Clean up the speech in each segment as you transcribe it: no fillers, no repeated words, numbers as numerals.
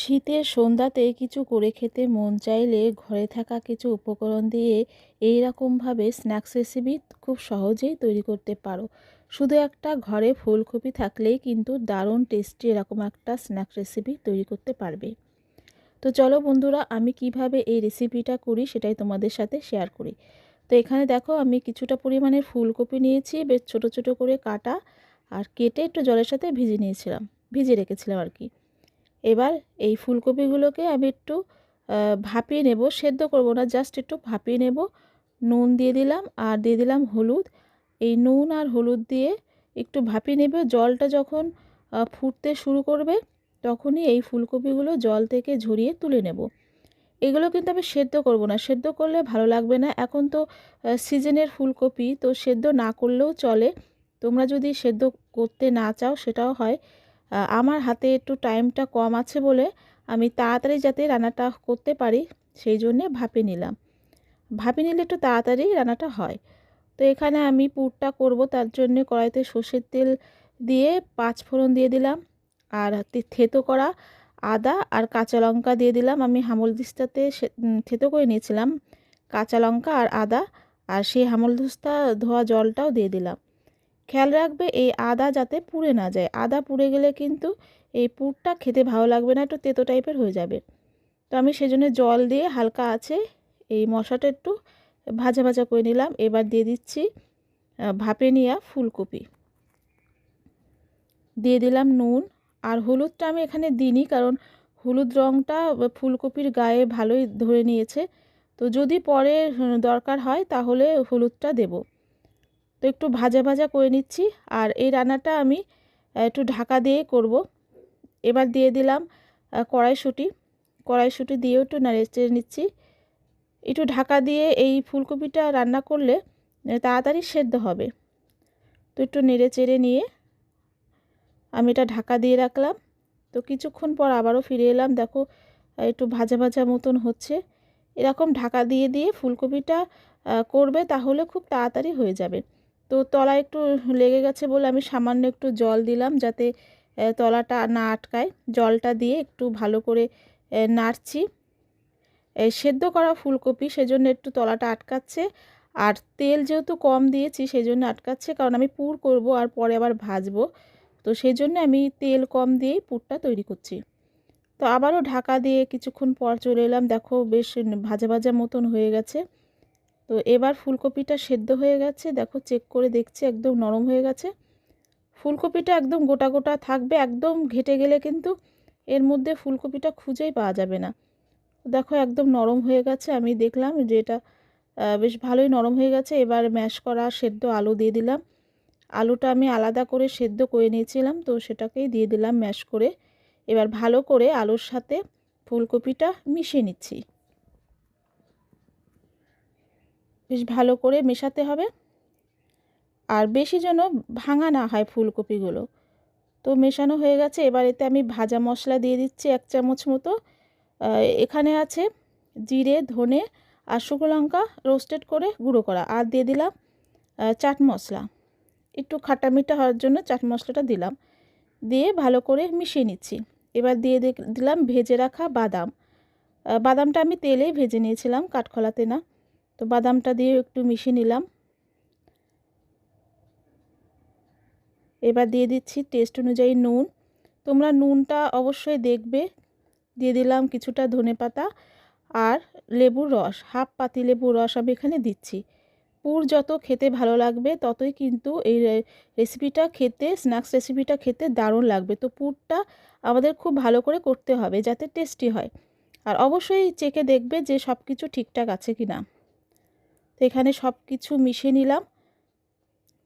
শীতের সন্ধ্যাতে কিছু করে খেতে মন চাইলে ঘরে থাকা কিছু উপকরণ দিয়ে এই রকমভাবে স্ন্যাক্স রেসিপি খুব সহজেই তৈরি করতে পারো। শুধু একটা ঘরে ফুলকপি থাকলেই কিন্তু দারুণ টেস্টি এরকম একটা স্ন্যাক্স রেসিপি তৈরি করতে পারবে। তো চলো বন্ধুরা, আমি কিভাবে এই রেসিপিটা করি সেটাই তোমাদের সাথে শেয়ার করি। তো এখানে দেখো, আমি কিছুটা পরিমাণের ফুলকপি নিয়েছি, বেশ ছোট ছোট করে কাটা আর কেটে একটু জলের সাথে ভিজিয়ে রেখেছিলাম আর কি। এবার এই ফুলকপিগুলোকে আমি একটু ভাপিয়ে নেব, সেদ্ধ করব না, জাস্ট একটু ভাপিয়ে নেব। নুন দিয়ে দিলাম আর দিয়ে দিলাম হলুদ। এই নুন আর হলুদ দিয়ে একটু ভাপিয়ে নেবে। জলটা যখন ফুটতে শুরু করবে তখনই এই ফুলকপিগুলো জল থেকে ঝরিয়ে তুলে নেব। এগুলো কিন্তু আমি সেদ্ধ করব না, সেদ্ধ করলে ভালো লাগবে না। এখন তো সিজনের ফুলকপি, তো সেদ্ধ না করলেও চলে। তোমরা যদি সেদ্ধ করতে না চাও সেটাও হয়। আমার হাতে একটু টাইমটা কম আছে বলে আমি তাড়াতাড়ি যাতে রান্নাটা করতে পারি সেই জন্যে ভাপিয়ে নিলাম। ভাপিয়ে নিলে একটু তাড়াতাড়ি রান্নাটা হয়। তো এখানে আমি পুরটা করব, তার জন্য কড়াইতে সর্ষের তেল দিয়ে 5 ফোড়ন দিয়ে দিলাম আর থেতো করা আদা আর কাঁচা লঙ্কা দিয়ে দিলাম। আমি হামলদিস্তাতে থেতো করে নিয়েছিলাম কাঁচা লঙ্কা আর আদা, আর সেই হামলদিস্তা ধোয়া জলটাও দিয়ে দিলাম। খেয়াল রাখবে এই আদা যাতে পুড়ে না যায়, আদা পুড়ে গেলে কিন্তু এই পুরটা খেতে ভালো লাগবে না, একটু তেতো টাইপের হয়ে যাবে। তো আমি সেজন্য জল দিয়ে হালকা আছে এই মশলাটা একটু ভাজা ভাজা করে নিলাম। এবার দিয়ে দিচ্ছি ভাপে নেওয়া ফুলকপি, দিয়ে দিলাম নুন আর হলুদটা আমি এখানে দিইনি, কারণ হলুদ রঙটা ফুলকপির গায়ে ভালোই ধরে নিয়েছে। তো যদি পরে দরকার হয় তাহলে হলুদটা দেব। তো একটু ভাজা ভাজা করে নিচ্ছি আর এই রান্নাটা আমি একটু ঢাকা দিয়ে করব। এবার দিয়ে দিলাম কড়াইশুঁটি দিয়েও একটু নেড়ে চেড়ে নিচ্ছি। একটু ঢাকা দিয়ে এই ফুলকপিটা রান্না করলে তাড়াতাড়ি সেদ্ধ হবে। তো একটু নেড়ে চেড়ে নিয়ে আমি এটা ঢাকা দিয়ে রাখলাম। তো কিছুক্ষণ পর আবারও ফিরে এলাম, দেখো একটু ভাজা ভাজা মতন হচ্ছে। এরকম ঢাকা দিয়ে দিয়ে ফুলকপিটা করবে, তাহলে খুব তাড়াতাড়ি হয়ে যাবে। তো তলায় একটু লেগে গেছে বলে আমি সামান্য একটু জল দিলাম, যাতে তলাটা না আটকায়। জলটা দিয়ে একটু ভালো করে নাড়ছি। সেদ্ধ করা ফুলকপি সেজন্য একটু তলাটা আটকাচ্ছে, আর তেল যেহেতু কম দিয়েছি সেই জন্য আটকাচ্ছে, কারণ আমি পুর করব আর পরে আবার ভাজবো। তো সেই জন্য আমি তেল কম দিয়েই পুরটা তৈরি করছি। তো আবারও ঢাকা দিয়ে কিছুক্ষণ পর চলে এলাম, দেখো বেশ ভাজা ভাজা মতন হয়ে গেছে। তো এবার ফুলকপিটা সেদ্ধ হয়ে গেছে, দেখো চেক করে দেখছি একদম নরম হয়ে গেছে। ফুলকপিটা একদম গোটা গোটা থাকবে, একদম ঘেটে গেলে কিন্তু এর মধ্যে ফুলকপিটা খুঁজেই পাওয়া যাবে না। দেখো একদম নরম হয়ে গেছে, আমি দেখলাম যে এটা বেশ ভালোই নরম হয়ে গেছে। এবার ম্যাশ করা সেদ্ধ আলু দিয়ে দিলাম। আলুটা আমি আলাদা করে সেদ্ধ করে নিয়েছিলাম, তো সেটাকেই দিয়ে দিলাম ম্যাশ করে। এবার ভালো করে আলুর সাথে ফুলকপিটা মিশিয়ে নিচ্ছি। বেশ ভালো করে মেশাতে হবে, আর বেশি যেন ভাঙা না হয় ফুলকপিগুলো। তো মেশানো হয়ে গেছে। এবার এতে আমি ভাজা মশলা দিয়ে দিচ্ছি 1 চামচ মতো। এখানে আছে জিরে, ধনে আর শুকনো লঙ্কা রোস্টেড করে গুঁড়ো করা, আর দিয়ে দিলাম চাট মশলা। একটু খাটা মিঠা হওয়ার জন্য চাট মশলাটা দিলাম, দিয়ে ভালো করে মিশিয়ে নিচ্ছি। এবার দিয়ে দিলাম ভেজে রাখা বাদাম। বাদামটা আমি তেলেই ভেজে নিয়েছিলাম, কাঠখোলাতে না। তো বাদামটা দিয়ে একটু মিশিয়ে নিলাম। এবার দিয়ে দিচ্ছি টেস্ট অনুযায়ী নুন। তোমরা নুনটা অবশ্যই দেখবে। দিয়ে দিলাম কিছুটা ধনেপাতা আর লেবুর রস, হাফ পাতি লেবুর রস আমি এখানে দিচ্ছি। পুর যত খেতে ভালো লাগবে ততই কিন্তু এই রেসিপিটা খেতে, স্ন্যাক্স রেসিপিটা খেতে দারুণ লাগবে। তো পুরটা আমাদের খুব ভালো করে করতে হবে যাতে টেস্টি হয়। আর অবশ্যই চেখে দেখবে যে সব কিছু ঠিকঠাক আছে কি না। তো এখানে সব কিছু মিশিয়ে নিলাম।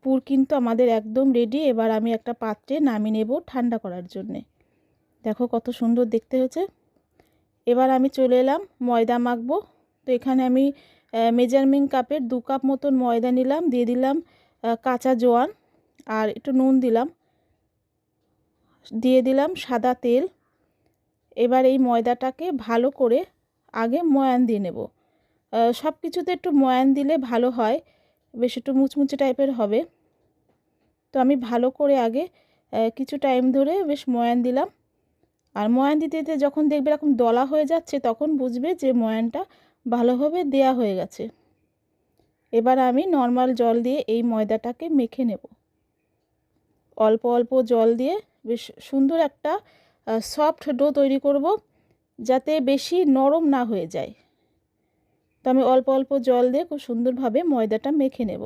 পুর কিন্তু আমাদের একদম রেডি। এবার আমি একটা পাত্রে নামিয়ে নেব ঠান্ডা করার জন্যে। দেখো কত সুন্দর দেখতে হয়েছে। এবার আমি চলে এলাম ময়দা মাখবো। তো এখানে আমি মেজারমেন্ট কাপের 2 কাপ মতন ময়দা নিলাম, দিয়ে দিলাম কাঁচা জোয়ান আর একটু নুন দিলাম, দিয়ে দিলাম সাদা তেল। এবার এই ময়দাটাকে ভালো করে আগে ময়ান দিয়ে নেব। সব কিছুতে একটু ময়ান দিলে ভালো হয়, বেশ একটু মুচমুচে টাইপের হবে। তো আমি ভালো করে আগে কিছু টাইম ধরে বেশ ময়ান দিলাম। আর ময়ান দিতে দিতে যখন দেখবে এরকম দলা হয়ে যাচ্ছে তখন বুঝবে যে ময়ানটা ভালোভাবে দেয়া হয়ে গেছে। এবার আমি নর্মাল জল দিয়ে এই ময়দাটাকে মেখে নেব। অল্প অল্প জল দিয়ে বেশ সুন্দর একটা সফট ডো তৈরি করব, যাতে বেশি নরম না হয়ে যায়। তো আমি অল্প অল্প জল দিয়ে খুব সুন্দরভাবে ময়দাটা মেখে নেব।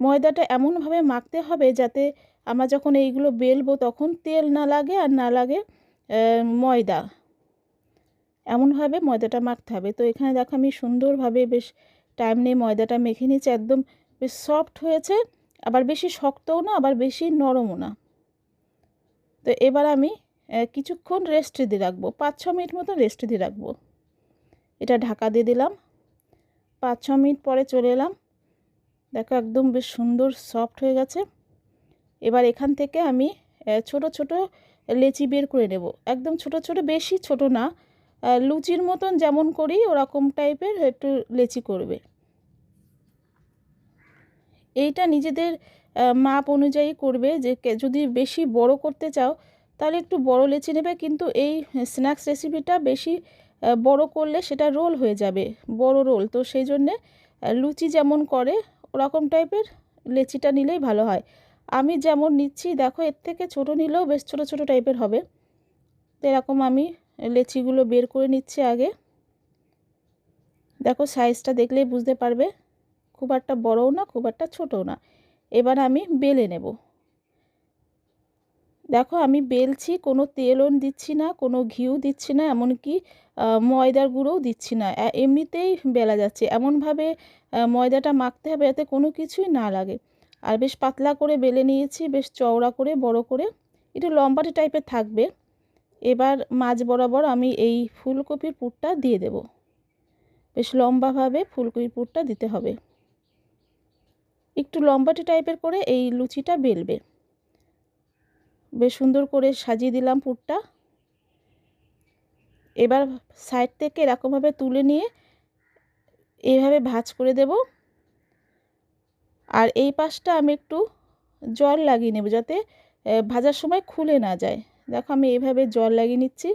ময়দাটা এমনভাবে মাখতে হবে যাতে আমরা যখন এইগুলো বেলবো তখন তেল না লাগে আর না লাগে ময়দা। এমনভাবে ময়দাটা মাখতে হবে। তো এখানে দেখো আমি সুন্দরভাবে বেশ টাইম নিয়ে ময়দাটা মেখে নিয়েছি। একদম বেশ সফট হয়েছে, আবার বেশি শক্তও না আবার বেশি নরমও না। তো এবার আমি কিছুক্ষণ রেস্ট দিয়ে রাখবো, 5-6 মিনিট মতো রেস্ট দিয়ে রাখবো। এটা ঢাকা দিয়ে দিলাম। 5-6 মিনিট পরে চলে এলাম। দেখো একদম বেশ সুন্দর সফট হয়ে গেছে। এবার এখান থেকে আমি ছোট ছোট লেচি বের করে নেব। একদম ছোট ছোট, বেশি ছোট না, লুচির মতন যেমন করি ওরকম টাইপের একটু লেচি করবে। এইটা নিজেদের মাপ অনুযায়ী করবে, যে যদি বেশি বড় করতে চাও তাহলে একটু বড় লেচি নেবে, কিন্তু এই স্ন্যাক্স রেসিপিটা বেশি বড় করলে সেটা রোল হয়ে যাবে, বড় রোল। তো সেই জন্যে লুচি যেমন করে ওরকম টাইপের লেচিটা নিলেই ভালো হয়। আমি যেমন নিচ্ছি দেখো, এর থেকে ছোট নিলেও বেশ ছোট ছোট টাইপের হবে। তো এরকম আমি লেচিগুলো বের করে নিচ্ছি আগে। দেখো সাইজটা দেখলেই বুঝতে পারবে, খুব একটা বড়ও না খুব একটা ছোটও না। এবার আমি বেলে নেব। দেখো আমি বেলছি, কোনো তেলও দিচ্ছি না, কোনো ঘিও দিচ্ছি না, এমনকি ময়দার গুঁড়োও দিচ্ছি না, এমনিতেই বেলা যাচ্ছে। এমনভাবে ময়দাটা মাখতে হবে যাতে কোনো কিছুই না লাগে। আর বেশ পাতলা করে বেলে নিয়েছি, বেশ চওড়া করে বড় করে, একটু লম্বাটে টাইপের থাকবে। এবার মাঝ বরাবর আমি এই ফুলকপির পুরটা দিয়ে দেব। বেশ লম্বাভাবে ফুলকপির পুরটা দিতে হবে। একটু লম্বাটে টাইপের করে এই লুচিটা বেলবে। বেশ সুন্দর করে সাজিয়ে দিলাম পুরটা। এবার সাইড থেকে এরকমভাবে তুলে নিয়ে এইভাবে ভাঁজ করে দেব। আর এই পাশটা আমি একটু জল লাগিয়ে নেব যাতে ভাজার সময় খুলে না যায়। দেখো আমি এইভাবে জল লাগিয়ে নিচ্ছি।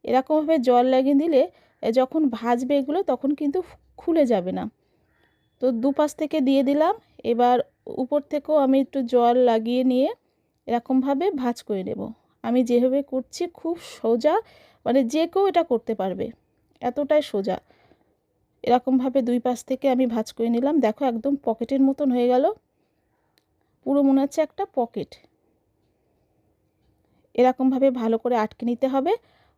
এরকমভাবে জল লাগিয়ে দিলে যখন ভাজবে এগুলো তখন কিন্তু খুলে যাবে না। তো দুপাশ থেকে দিয়ে দিলাম। এবার উপর থেকেও আমি একটু জল লাগিয়ে নিয়ে এরকমভাবে ভাঁজ করে নেব। আমি যেভাবে করছি খুব সোজা, মানে যে কেউ এটা করতে পারবে, এতটাই সোজা। এরকমভাবে দুই পাশ থেকে আমি ভাঁজ করে নিলাম। দেখো একদম পকেটের মতন হয়ে গেল, পুরো মনে হচ্ছে একটা পকেট। এরকমভাবে ভালো করে আটকে নিতে হবে।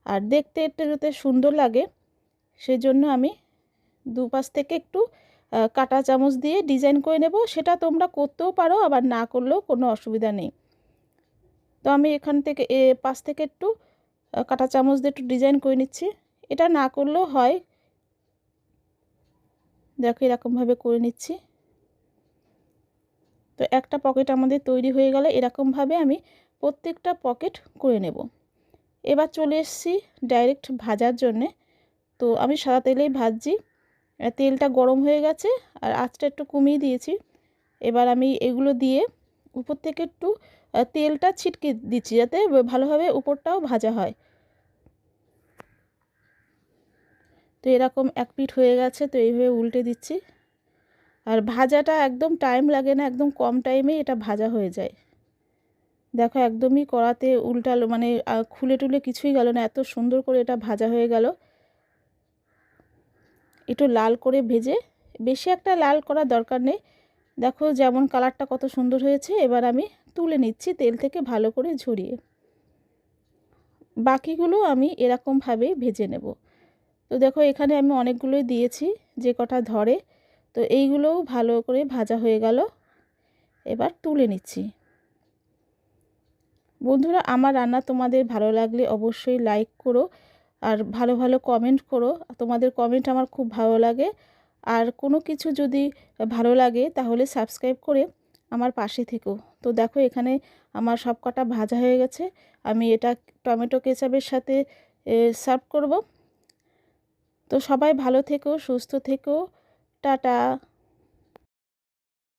আর দেখতে একটু যাতে সুন্দর লাগে সেই জন্য আমি দুপাশ থেকে একটু কাঁটা চামচ দিয়ে ডিজাইন করে নেব। সেটা তোমরা করতেও পারো, আবার না করলেও কোনো অসুবিধা নেই। তো আমি এখান থেকে পাশ থেকে একটু কাঁটা চামচ দিয়ে একটু ডিজাইন করে নিচ্ছি। এটা না করলেও হয়। দেখো এরকমভাবে করে নিচ্ছি। তো একটা পকেট আমাদের তৈরি হয়ে গেল। এরকমভাবে আমি প্রত্যেকটা পকেট করে নেব। এবার চলে এসেছি ডাইরেক্ট ভাজার জন্যে। তো আমি সাদা তেলেই ভাজছি। তেলটা গরম হয়ে গেছে আর আঁচটা একটু কমিয়ে দিয়েছি। এবার আমি এগুলো দিয়ে উপর থেকে একটু তেলটা ছিটকে দিচ্ছি যাতে ভালোভাবে উপরটাও ভাজা হয়। তো এরকম এক পিঠ হয়ে গেছে, তো এইভাবে উল্টে দিচ্ছি। আর ভাজাটা একদম টাইম লাগে না, একদম কম টাইমেই এটা ভাজা হয়ে যায়। দেখো একদমই কড়াতে উল্টালো, মানে খুলে টুলে কিছুই গেল না, এত সুন্দর করে এটা ভাজা হয়ে গেল। একটু লাল করে ভেজে, বেশি একটা লাল করার দরকার নেই। দেখো যেমন কালারটা কত সুন্দর হয়েছে। এবার আমি তুলে নিচ্ছি তেল থেকে ভালো করে ঝরিয়ে। বাকিগুলো আমি এরকমভাবেই ভেজে নেব। তো দেখো এখানে আমি অনেকগুলোই দিয়েছি, যে কটা ধরে। তো এইগুলোও ভালো করে ভাজা হয়ে গেল। এবার তুলে নিচ্ছি। বন্ধুরা, আমার রান্না তোমাদের ভালো লাগলে অবশ্যই লাইক করো আর ভালো ভালো কমেন্ট করো। তোমাদের কমেন্ট আমার খুব ভালো লাগে। আর কোনো কিছু যদি ভালো লাগে তাহলে সাবস্ক্রাইব করে আমার পাশে থেকো। তো দেখো এখানে আমার সব কটা ভাজা হয়ে গেছে। আমি এটা টমেটো কেচাপের সাথে সার্ভ করব। তো সবাই ভালো থেকো, সুস্থ থেকো, টাটা।